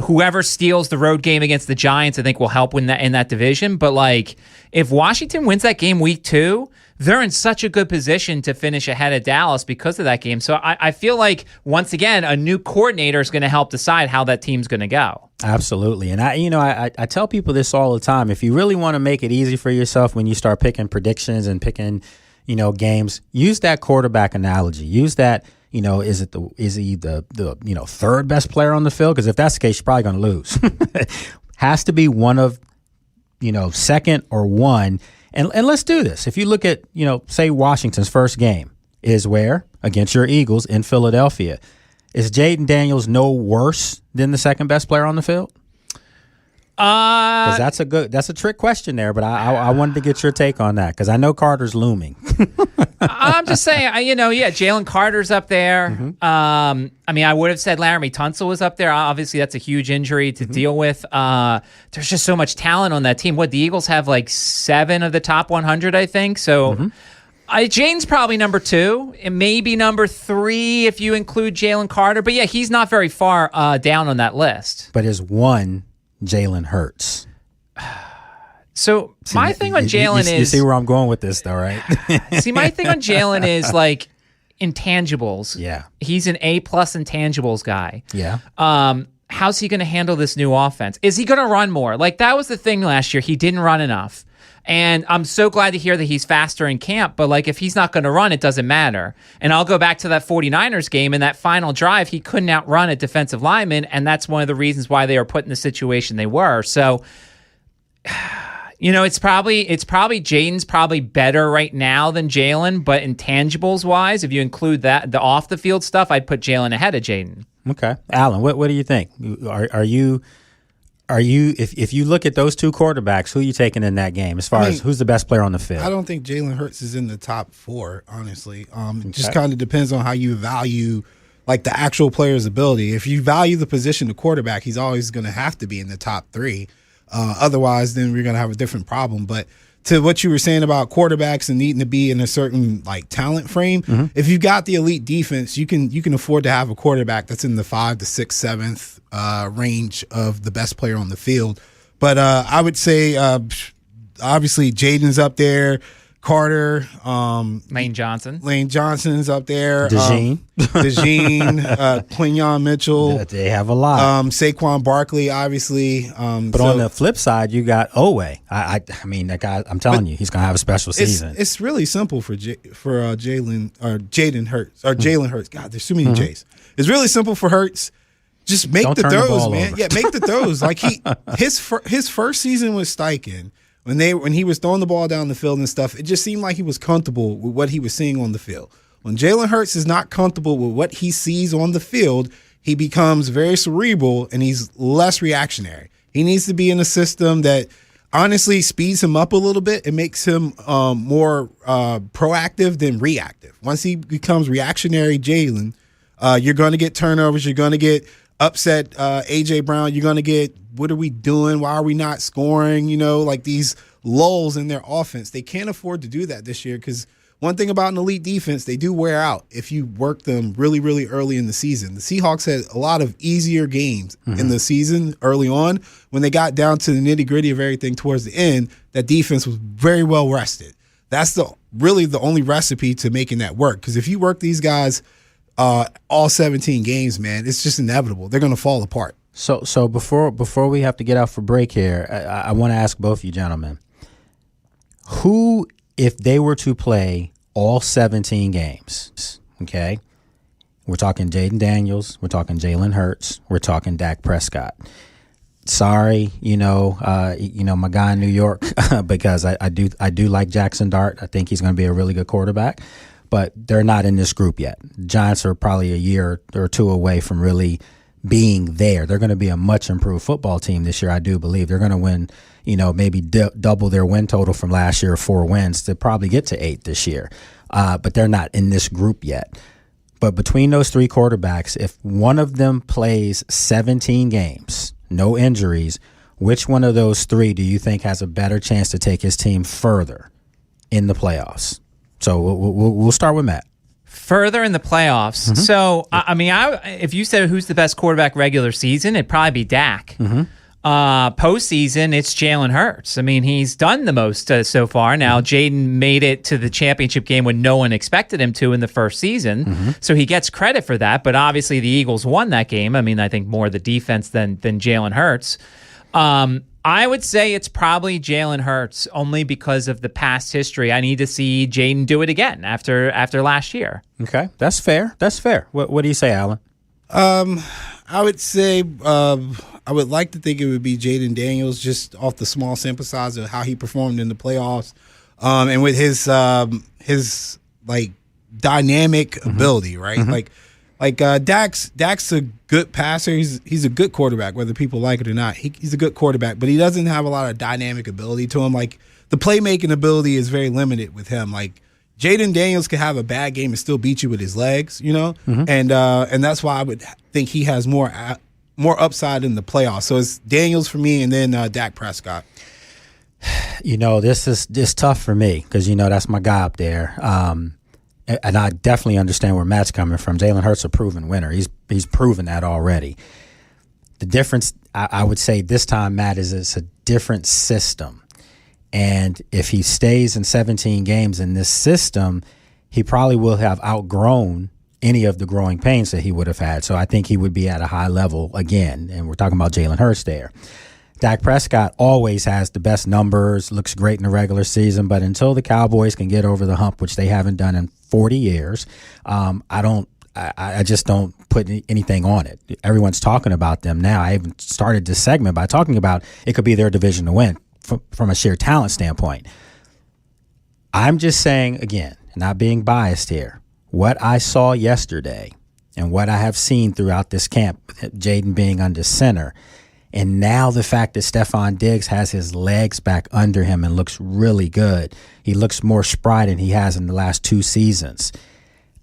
[SPEAKER 7] Whoever steals the road game against the Giants, I think will help win that in that division. But if Washington wins that game week 2, they're in such a good position to finish ahead of Dallas because of that game. So I feel like, once again, a new coordinator is going to help decide how that team's going to go.
[SPEAKER 5] Absolutely. And I tell people this all the time. If you really want to make it easy for yourself when you start picking predictions and picking games, use that quarterback analogy. Use that, is he the third best player on the field? Because if that's the case, you're probably going to lose. Has to be one of, second or one. And let's do this. If you look at, say Washington's first game is where? Against your Eagles in Philadelphia. Is Jaden Daniels no worse than the second best player on the field? Because that's a trick question there, but I wanted to get your take on that because I know Carter's looming.
[SPEAKER 7] I'm just saying, Jalen Carter's up there. I would have said Laramie Tunsil was up there. Obviously, that's a huge injury to deal with. There's just so much talent on that team. The Eagles have 7 of the top 100, I think. So Jaden's probably number 2, and maybe number 3 if you include Jalen Carter. But yeah, he's not very far down on that list.
[SPEAKER 5] But is one Jalen Hurts?
[SPEAKER 7] So my thing on Jalen is...
[SPEAKER 5] You see where I'm going with this, though, right?
[SPEAKER 7] See, my thing on Jalen is intangibles.
[SPEAKER 5] Yeah.
[SPEAKER 7] He's an A+ intangibles guy.
[SPEAKER 5] Yeah.
[SPEAKER 7] How's he going to handle this new offense? Is he going to run more? That was the thing last year. He didn't run enough. And I'm so glad to hear that he's faster in camp, but if he's not going to run, it doesn't matter. And I'll go back to that 49ers game. In that final drive, he couldn't outrun a defensive lineman, and that's one of the reasons why they were put in the situation they were. So, it's probably Jaden's probably better right now than Jalen, but intangibles wise, if you include that, the off the field stuff, I'd put Jalen ahead of Jaden.
[SPEAKER 5] Okay, Alan, what do you think? Are you if you look at those 2 quarterbacks, who are you taking in that game as far as who's the best player on the field?
[SPEAKER 6] I don't think Jalen Hurts is in the top 4, honestly. It just kind of depends on how you value the actual player's ability. If you value the position of quarterback, he's always going to have to be in the top 3. Otherwise, then we're going to have a different problem. But to what you were saying about quarterbacks and needing to be in a certain talent frame, if you've got the elite defense, you can afford to have a quarterback that's in the 5th to 6th, 7th range of the best player on the field. But I would say obviously Jaden's up there. Carter,
[SPEAKER 7] Lane
[SPEAKER 6] Johnson's up there.
[SPEAKER 5] DeJean,
[SPEAKER 6] Quinyon Mitchell.
[SPEAKER 5] They have a lot.
[SPEAKER 6] Saquon Barkley, obviously.
[SPEAKER 5] But on the flip side, you got Owe. I mean, that guy. I'm telling you, he's gonna have a special season.
[SPEAKER 6] It's really simple for Jaden Hurts or Jalen Hurts. God, there's too many J's. It's really simple for Hurts. Just make the throws, man. Yeah, make the throws. His first season with Steichen. When he was throwing the ball down the field and stuff, it just seemed like he was comfortable with what he was seeing on the field. When Jalen Hurts is not comfortable with what he sees on the field, he becomes very cerebral and he's less reactionary. He needs to be in a system that honestly speeds him up a little bit. It makes him more proactive than reactive. Once he becomes reactionary, Jalen, you're going to get turnovers. You're going to get upset A.J. Brown. You're going to get, what are we doing? Why are we not scoring? These lulls in their offense. They can't afford to do that this year because one thing about an elite defense, they do wear out if you work them really, really early in the season. The Seahawks had a lot of easier games in the season early on. When they got down to the nitty-gritty of everything towards the end, that defense was very well rested. That's really the only recipe to making that work because if you work these guys all 17 games, man, it's just inevitable. They're going to fall apart.
[SPEAKER 5] So before we have to get out for break here, I want to ask both you gentlemen, who, if they were to play all 17 games, okay, we're talking Jaden Daniels, we're talking Jalen Hurts, we're talking Dak Prescott, sorry, my guy in New York, because I do like Jackson Dart. I think he's going to be a really good quarterback, but they're not in this group yet. The Giants are probably a year or two away from really being there. They're going to be a much improved football team this year. I do believe they're going to win, maybe double their win total from last year, 4 wins, to probably get to 8 this year. But they're not in this group yet. But between those 3 quarterbacks, if one of them plays 17 games, no injuries, which one of those 3 do you think has a better chance to take his team further in the playoffs? So we'll start with Matt.
[SPEAKER 7] Further in the playoffs. Mm-hmm. So, if you said who's the best quarterback regular season, it'd probably be Dak. Mm-hmm. Postseason, it's Jalen Hurts. I mean, he's done the most so far. Now, Jaden made it to the championship game when no one expected him to in the first season, so he gets credit for that. But obviously, the Eagles won that game. I mean, I think more the defense than Jalen Hurts. I would say it's probably Jalen Hurts, only because of the past history. I need to see Jaden do it again after last year.
[SPEAKER 5] Okay, that's fair. That's fair. What do you say, Alan?
[SPEAKER 6] I would say I would like to think it would be Jaden Daniels, just off the small sample size of how he performed in the playoffs, and with his dynamic ability, right? Mm-hmm. Dak's a good passer. He's a good quarterback, whether people like it or not. He's a good quarterback, but he doesn't have a lot of dynamic ability to him. Like, the playmaking ability is very limited with him. Like, Jaden Daniels could have a bad game and still beat you with his legs, mm-hmm. and that's why I would think he has more upside in the playoffs. So it's Daniels for me, and then Dak Prescott.
[SPEAKER 5] This is tough for me because that's my guy up there, and I definitely understand where Matt's coming from. Jalen Hurts a proven winner. He's proven that already. The difference, I would say this time, Matt, is it's a different system. And if he stays in 17 games in this system, he probably will have outgrown any of the growing pains that he would have had. So I think he would be at a high level again. And we're talking about Jalen Hurts there. Dak Prescott always has the best numbers, looks great in the regular season, but until the Cowboys can get over the hump, which they haven't done in 40 years, I just don't put anything on it. Everyone's talking about them now. I even started this segment by talking about it could be their division to win from a sheer talent standpoint. I'm just saying, again, not being biased here, what I saw yesterday and what I have seen throughout this camp, Jaden being under center, and now the fact that Stephon Diggs has his legs back under him and looks really good. He looks more spry than he has in the last 2 seasons.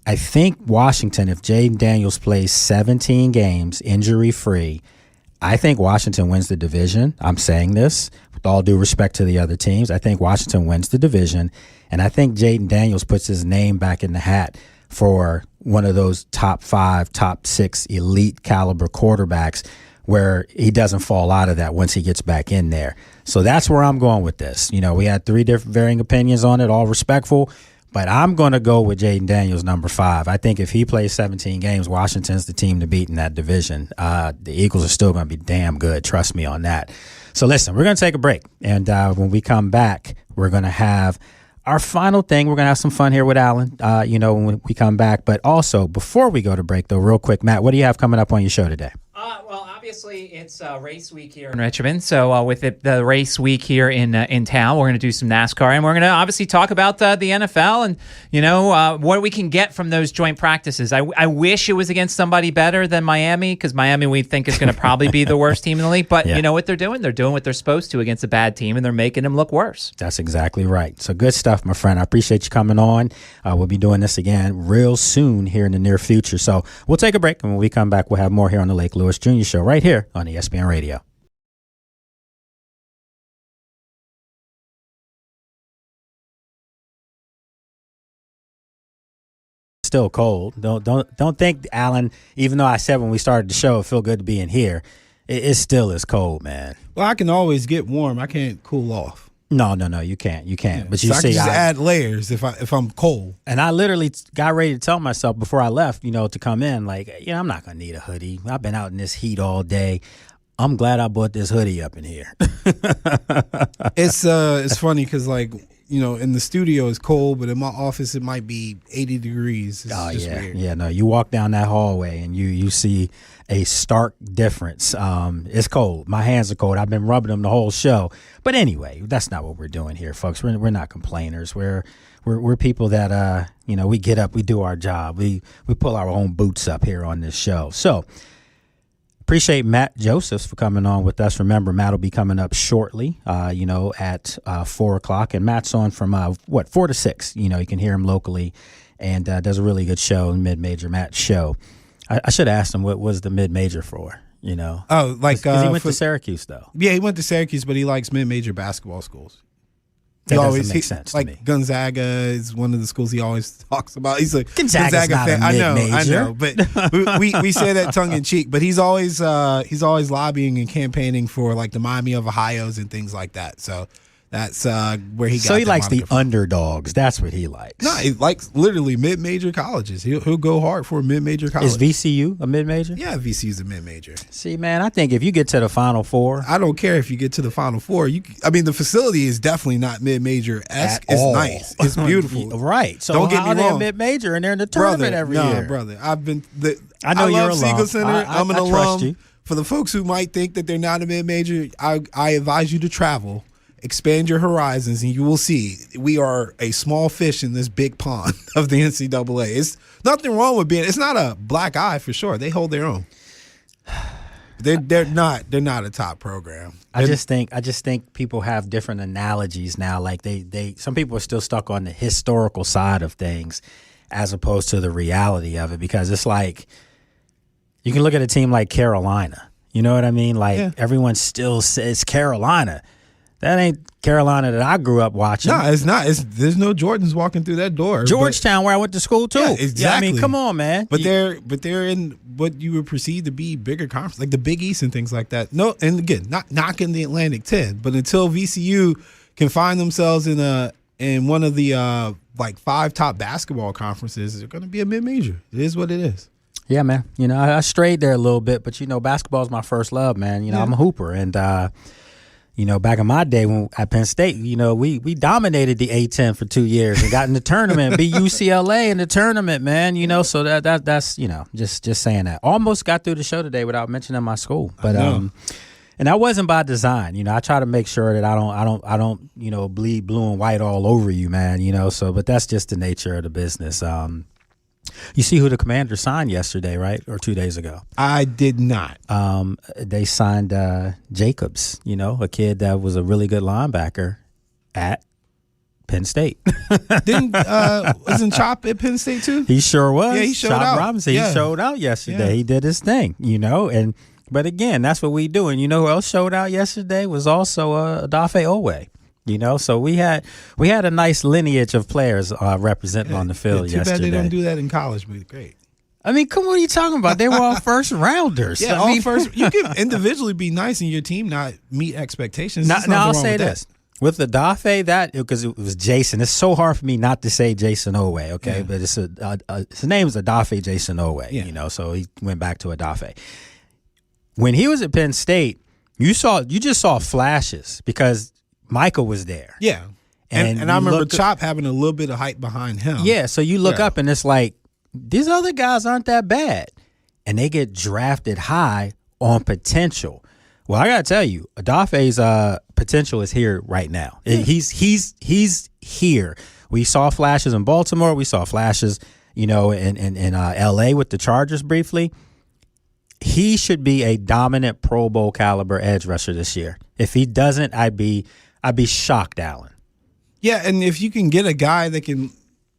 [SPEAKER 5] I think Washington, if Jaden Daniels plays 17 games injury-free, I think Washington wins the division. I'm saying this with all due respect to the other teams. I think Washington wins the division, and I think Jaden Daniels puts his name back in the hat for one of those top 5, top 6 elite caliber quarterbacks where he doesn't fall out of that once he gets back in there. So that's where I'm going with this. We had 3 different varying opinions on it, all respectful, but I'm going to go with Jaden Daniels, number 5. I think if he plays 17 games, Washington's the team to beat in that division. The Eagles are still going to be damn good. Trust me on that. So listen, we're going to take a break. And when we come back, we're going to have our final thing. We're going to have some fun here with Alan, when we come back. But also, before we go to break, though, real quick, Matt, what do you have coming up on your show today?
[SPEAKER 7] Well, obviously, it's race week here in Richmond. So with the race week here in town, we're going to do some NASCAR, and we're going to obviously talk about the NFL and, what we can get from those joint practices. I wish it was against somebody better than Miami, because Miami we think is going to probably be the worst team in the league. But You know what they're doing? They're doing what they're supposed to against a bad team, and they're making them look worse. That's exactly right. So good stuff, my friend. I appreciate you coming on. We'll be doing this again real soon here in the near future. So we'll take a break, and when we come back, we'll have more here on the Lake Lewis Jr. Show right here on ESPN Radio. Still cold. Don't think, Alan, even though I said when we started the show it feel good to be in here, it still is cold, man.
[SPEAKER 6] Well, I can always get warm. I can't cool off.
[SPEAKER 5] No, you can't. Yeah. But you
[SPEAKER 6] so
[SPEAKER 5] see,
[SPEAKER 6] I can just add layers if I'm cold.
[SPEAKER 5] And I literally got ready to tell myself before I left, to come in, like, I'm not gonna need a hoodie. I've been out in this heat all day. I'm glad I bought this hoodie up in here.
[SPEAKER 6] It's funny because, like, in the studio it's cold, but in my office it might be 80 degrees. It's just weird.
[SPEAKER 5] Yeah, no, you walk down that hallway and you see a stark difference. It's cold. My hands are cold. I've been rubbing them the whole show. But anyway, that's not what we're doing here, folks. We're not complainers. We're people that we get up, we do our job. We pull our own boots up here on this show. So appreciate Matt Josephs for coming on with us. Remember, Matt will be coming up shortly, at 4 o'clock. And Matt's on from, 4 to 6. You can hear him locally and does a really good show, Mid-Major Matt show. I should have asked him what was the mid-major for,
[SPEAKER 6] Oh, like
[SPEAKER 5] because he went to Syracuse, though.
[SPEAKER 6] Yeah, he went to Syracuse, but he likes mid-major basketball schools.
[SPEAKER 5] That doesn't make sense to me.
[SPEAKER 6] Gonzaga is one of the schools he always talks about. He's like
[SPEAKER 5] Gonzaga's not
[SPEAKER 6] fan.
[SPEAKER 5] a
[SPEAKER 6] I know, but we say that tongue in cheek. But he's always lobbying and campaigning for like the Miami of Ohio's and things like that. So that's where he got.
[SPEAKER 5] So he likes the
[SPEAKER 6] from.
[SPEAKER 5] Underdogs. That's what he likes.
[SPEAKER 6] No, he likes literally mid-major colleges. He'll go hard for a mid-major college.
[SPEAKER 5] Is VCU a mid-major?
[SPEAKER 6] Yeah, VCU's a mid-major.
[SPEAKER 5] See, man, I think if you get to the Final Four,
[SPEAKER 6] I don't care if you get to the Final Four. The facility is definitely not mid-major-esque. It's nice. It's beautiful.
[SPEAKER 5] Right. So
[SPEAKER 6] don't get me
[SPEAKER 5] how
[SPEAKER 6] wrong.
[SPEAKER 5] They're mid-major and they're in the tournament every year.
[SPEAKER 6] Brother. I
[SPEAKER 5] know you're
[SPEAKER 6] love
[SPEAKER 5] a
[SPEAKER 6] Siegel
[SPEAKER 5] alum.
[SPEAKER 6] Center. I'm an
[SPEAKER 5] I
[SPEAKER 6] alum.
[SPEAKER 5] trust you.
[SPEAKER 6] For the folks who might think that they're not a mid-major, I advise you to travel. Expand your horizons, and you will see we are a small fish in this big pond of the NCAA. It's nothing wrong with being. It's not a black eye for sure. They hold their own. They're not a top program.
[SPEAKER 5] I just think people have different analogies now. Like some people are still stuck on the historical side of things as opposed to the reality of it, because it's like you can look at a team like Carolina. You know what I mean? Like everyone still says Carolina. That ain't Carolina that I grew up watching.
[SPEAKER 6] No, it's not. There's no Jordans walking through that door.
[SPEAKER 5] Georgetown, where I went to school too.
[SPEAKER 6] Yeah, exactly.
[SPEAKER 5] I mean, come on, man.
[SPEAKER 6] But they're in what you would perceive to be bigger conference, like the Big East and things like that. No, and again, not knocking the Atlantic 10, but until VCU can find themselves in one of the 5 top basketball conferences, they're going to be a mid-major. It is what it is.
[SPEAKER 5] Yeah, man. I strayed there a little bit, but basketball is my first love, man. I'm a hooper, and back in my day at Penn State, we dominated the A-10 for 2 years and got in the tournament, beat UCLA in the tournament, man. So that's just saying that. Almost got through the show today without mentioning my school, but and that wasn't by design. I try to make sure that I don't bleed blue and white all over you, man. So but that's just the nature of the business. You see who the Commanders signed yesterday, right? Or 2 days ago?
[SPEAKER 6] I did not.
[SPEAKER 5] They signed Jacobs, a kid that was a really good linebacker at Penn State.
[SPEAKER 6] Wasn't Chop at Penn State too?
[SPEAKER 5] He sure was.
[SPEAKER 6] Yeah, he showed
[SPEAKER 5] Chop
[SPEAKER 6] out.
[SPEAKER 5] Robinson,
[SPEAKER 6] Yeah.
[SPEAKER 5] He showed out yesterday.
[SPEAKER 6] Yeah.
[SPEAKER 5] He did his thing, But again, that's what we do. And who else showed out yesterday was also Adafe Owe. So we had a nice lineage of players representing on the field yesterday.
[SPEAKER 6] Too bad they don't do that in college, but great.
[SPEAKER 5] I mean, come on, what are you talking about? They were all first rounders.
[SPEAKER 6] Yeah, all first. You can individually be nice and your team not meet expectations.
[SPEAKER 5] Now I'll say this. With Adafe, because it was Jason, it's so hard for me not to say Jason Owe, okay? Yeah. But his name is Adafe Jason Owe, so he went back to Adafe. When he was at Penn State, you just saw flashes because Michael was there.
[SPEAKER 6] Yeah. And I remember Chop having a little bit of hype behind him.
[SPEAKER 5] Yeah, so you look up and it's like, these other guys aren't that bad. And they get drafted high on potential. Well, I got to tell you, Adafe's potential is here right now. Yeah. He's here. We saw flashes in Baltimore. We saw flashes, in L.A. with the Chargers briefly. He should be a dominant Pro Bowl caliber edge rusher this year. If he doesn't, I'd be shocked, Allen.
[SPEAKER 6] Yeah, and if you can get a guy that can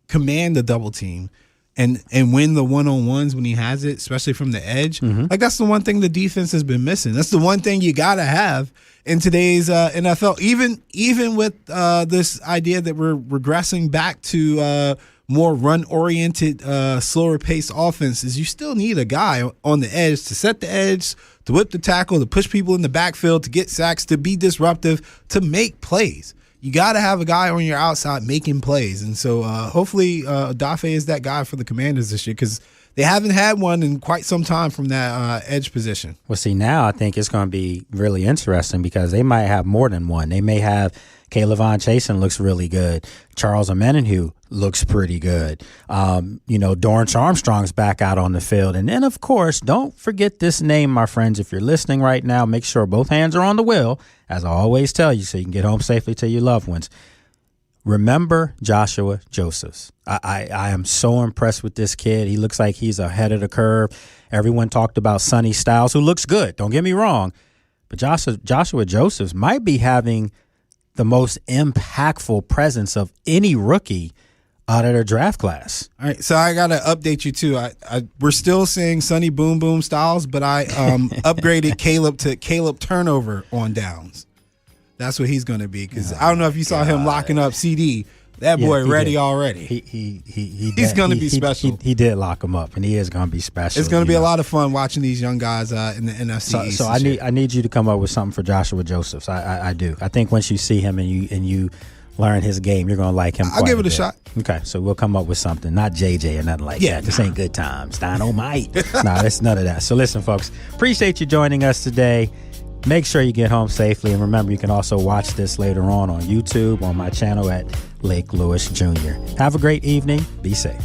[SPEAKER 6] command the double team and win the one-on-ones when he has it, especially from the edge, like that's the one thing the defense has been missing. That's the one thing you got to have in today's NFL. Even with this idea that we're regressing back to more run-oriented, slower-paced offenses, you still need a guy on the edge to set the edge, to whip the tackle, to push people in the backfield, to get sacks, to be disruptive, to make plays. You got to have a guy on your outside making plays. And so hopefully Adafe is that guy for the Commanders this year because they haven't had one in quite some time from that edge position.
[SPEAKER 5] Well, see, now I think it's going to be really interesting because they might have more than one. They may have, Kaylavon Chasen looks really good. Charles Omenihu looks pretty good. Dorrance Armstrong's back out on the field. And then, of course, don't forget this name, my friends. If you're listening right now, make sure both hands are on the wheel, as I always tell you, so you can get home safely to your loved ones. Remember Joshua Josephs. I am so impressed with this kid. He looks like he's ahead of the curve. Everyone talked about Sonny Styles, who looks good. Don't get me wrong. But Joshua Josephs might be having the most impactful presence of any rookie out of their draft class.
[SPEAKER 6] All right, so I got to update you, too. We're still saying Sonny Boom Boom Styles, but I upgraded Caleb to Caleb Turnover on downs. That's what he's going to be, because I don't know if you saw him locking up CD. That boy ready already. He's going to be special.
[SPEAKER 5] He did lock him up, and he is going to be special.
[SPEAKER 6] It's going to be a lot of fun watching these young guys in the NFC East.
[SPEAKER 5] So I need you to come up with something for Joshua Josephs. I do. I think once you see him and you learn his game, you're going to like him.
[SPEAKER 6] I'll give it a shot.
[SPEAKER 5] Okay, so we'll come up with something. Not JJ or nothing like that. This ain't good times. Dynamite. No, it's none of that. So listen, folks, appreciate you joining us today. Make sure you get home safely. And remember, you can also watch this later on YouTube on my channel at Lake Lewis Jr. Have a great evening. Be safe.